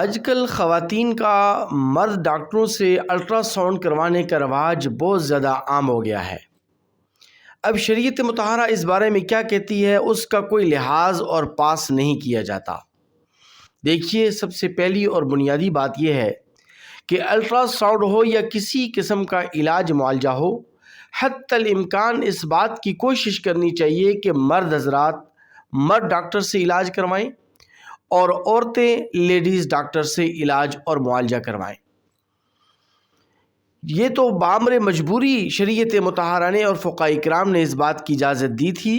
آج کل خواتین کا مرد ڈاکٹروں سے الٹرا ساؤنڈ کروانے کا رواج بہت زیادہ عام ہو گیا ہے۔ اب شریعت مطہرہ اس بارے میں کیا کہتی ہے، اس کا کوئی لحاظ اور پاس نہیں کیا جاتا۔ دیکھیے، سب سے پہلی اور بنیادی بات یہ ہے کہ الٹرا ساؤنڈ ہو یا کسی قسم کا علاج معالجہ ہو، حتی الامکان اس بات کی کوشش کرنی چاہیے کہ مرد حضرات مرد ڈاکٹر سے علاج کروائیں اور عورتیں لیڈیز ڈاکٹر سے علاج اور معالجہ کروائیں۔ یہ تو بامر مجبوری شریعت مطہرہ نے اور فقہاء کرام نے اس بات کی اجازت دی تھی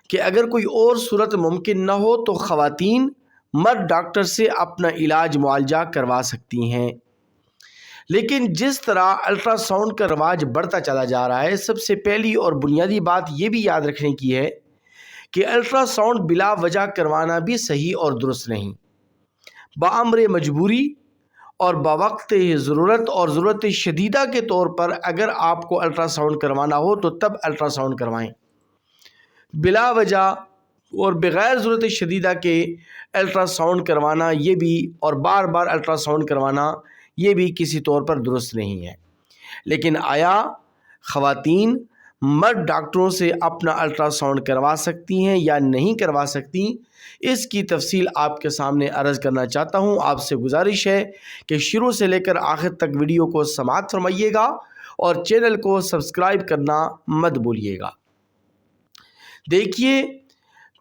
کہ اگر کوئی اور صورت ممکن نہ ہو تو خواتین مرد ڈاکٹر سے اپنا علاج معالجہ کروا سکتی ہیں۔ لیکن جس طرح الٹرا ساؤنڈ کا رواج بڑھتا چلا جا رہا ہے، سب سے پہلی اور بنیادی بات یہ بھی یاد رکھنے کی ہے کہ الٹرا ساؤنڈ بلا وجہ کروانا بھی صحیح اور درست نہیں۔ بامر مجبوری اور بوقت ضرورت اور ضرورت شدیدہ کے طور پر اگر آپ کو الٹرا ساؤنڈ کروانا ہو تو تب الٹرا ساؤنڈ کروائیں۔ بلا وجہ اور بغیر ضرورت شدیدہ کے الٹرا ساؤنڈ کروانا یہ بھی اور بار بار الٹرا ساؤنڈ کروانا یہ بھی کسی طور پر درست نہیں ہے۔ لیکن آیا خواتین مرد ڈاکٹروں سے اپنا الٹرا ساؤنڈ کروا سکتی ہیں یا نہیں کروا سکتی، اس کی تفصیل آپ کے سامنے عرض کرنا چاہتا ہوں۔ آپ سے گزارش ہے کہ شروع سے لے کر آخر تک ویڈیو کو سماعت فرمائیے گا اور چینل کو سبسکرائب کرنا مت بھولیے گا۔ دیکھیے،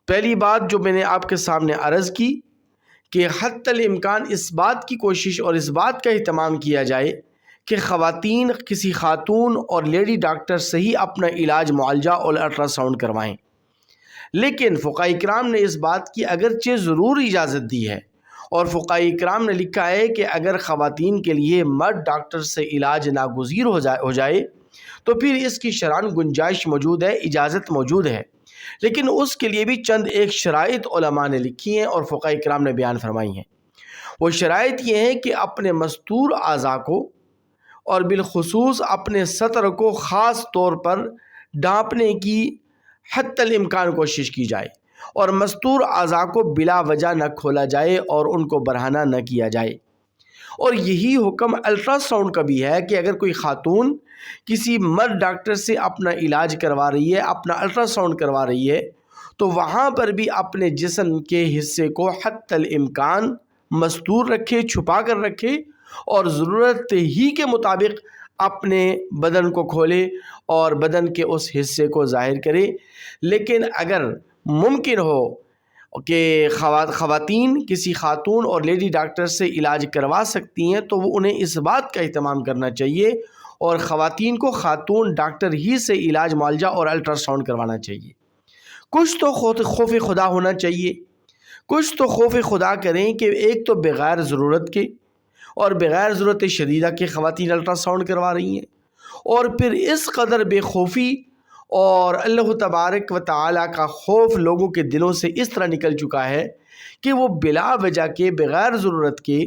پہلی بات جو میں نے آپ کے سامنے عرض کی کہ حتی الامکان اس بات کی کوشش اور اس بات کا اہتمام کیا جائے کہ خواتین کسی خاتون اور لیڈی ڈاکٹر سے ہی اپنا علاج معالجہ اور الٹرا ساؤنڈ کروائیں۔ لیکن فقہاء کرام نے اس بات کی اگرچہ ضرور اجازت دی ہے اور فقہاء کرام نے لکھا ہے کہ اگر خواتین کے لیے مرد ڈاکٹر سے علاج ناگزیر ہو جائے تو پھر اس کی شرعاً گنجائش موجود ہے، اجازت موجود ہے، لیکن اس کے لیے بھی چند ایک شرائط علماء نے لکھی ہیں اور فقہاء کرام نے بیان فرمائی ہیں۔ وہ شرائط یہ ہیں کہ اپنے مستور اعضاء کو اور بالخصوص اپنے سطر کو خاص طور پر ڈھانپنے کی حتی الامکان کوشش کی جائے اور مستور اعضاء کو بلا وجہ نہ کھولا جائے اور ان کو برہنہ نہ کیا جائے۔ اور یہی حکم الٹرا ساؤنڈ کا بھی ہے کہ اگر کوئی خاتون کسی مرد ڈاکٹر سے اپنا علاج کروا رہی ہے، اپنا الٹرا ساؤنڈ کروا رہی ہے، تو وہاں پر بھی اپنے جسم کے حصے کو حتی الامکان مستور رکھے، چھپا کر رکھے اور ضرورت ہی کے مطابق اپنے بدن کو کھولے اور بدن کے اس حصے کو ظاہر کرے۔ لیکن اگر ممکن ہو کہ خواتین کسی خاتون اور لیڈی ڈاکٹر سے علاج کروا سکتی ہیں تو وہ انہیں اس بات کا اہتمام کرنا چاہیے اور خواتین کو خاتون ڈاکٹر ہی سے علاج معالجہ اور الٹرا ساؤنڈ کروانا چاہیے۔ کچھ تو خوف خدا ہونا چاہیے، کچھ تو خوف خدا کریں کہ ایک تو بغیر ضرورت کے اور بغیر ضرورت شدیدہ کے خواتین الٹرا ساؤنڈ کروا رہی ہیں، اور پھر اس قدر بے خوفی اور اللہ تبارک و تعالیٰ کا خوف لوگوں کے دلوں سے اس طرح نکل چکا ہے کہ وہ بلا وجہ کے، بغیر ضرورت کے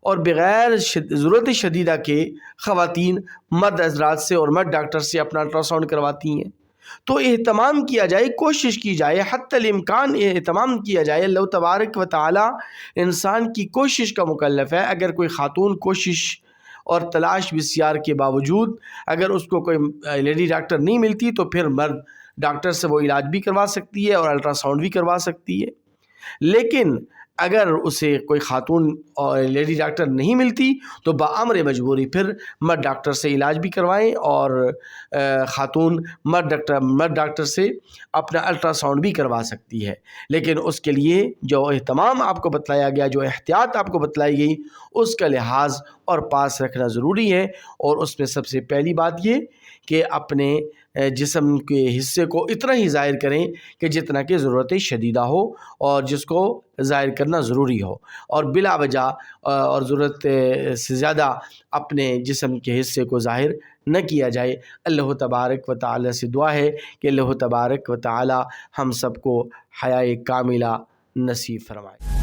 اور بغیر ضرورت شدیدہ کے خواتین مرد حضرات سے اور مرد ڈاکٹر سے اپنا الٹرا ساؤنڈ کرواتی ہیں۔ تو اہتمام کیا جائے، کوشش کی جائے، حتی الامکان اہتمام کیا جائے۔ اللہ تبارک و تعالیٰ انسان کی کوشش کا مکلف ہے۔ اگر کوئی خاتون کوشش اور تلاش بسیار کے باوجود اگر اس کو کوئی لیڈی ڈاکٹر نہیں ملتی تو پھر مرد ڈاکٹر سے وہ علاج بھی کروا سکتی ہے اور الٹرا ساؤنڈ بھی کروا سکتی ہے۔ لیکن اگر اسے کوئی خاتون اور لیڈی ڈاکٹر نہیں ملتی تو بامر مجبوری پھر مرد ڈاکٹر سے علاج بھی کروائیں اور خاتون مرد ڈاکٹر سے اپنا الٹرا ساؤنڈ بھی کروا سکتی ہے۔ لیکن اس کے لیے جو اہتمام آپ کو بتلایا گیا، جو احتیاط آپ کو بتلائی گئی، اس کا لحاظ اور پاس رکھنا ضروری ہے۔ اور اس میں سب سے پہلی بات یہ کہ اپنے جسم کے حصے کو اتنا ہی ظاہر کریں کہ جتنا کہ ضرورت شدیدہ ہو اور جس کو ظاہر کرنا ضروری ہو، اور بلا وجہ اور ضرورت سے زیادہ اپنے جسم کے حصے کو ظاہر نہ کیا جائے۔ اللہ تبارک و تعالیٰ سے دعا ہے کہ اللہ تبارک و تعالیٰ ہم سب کو حیاء کاملہ نصیب فرمائے۔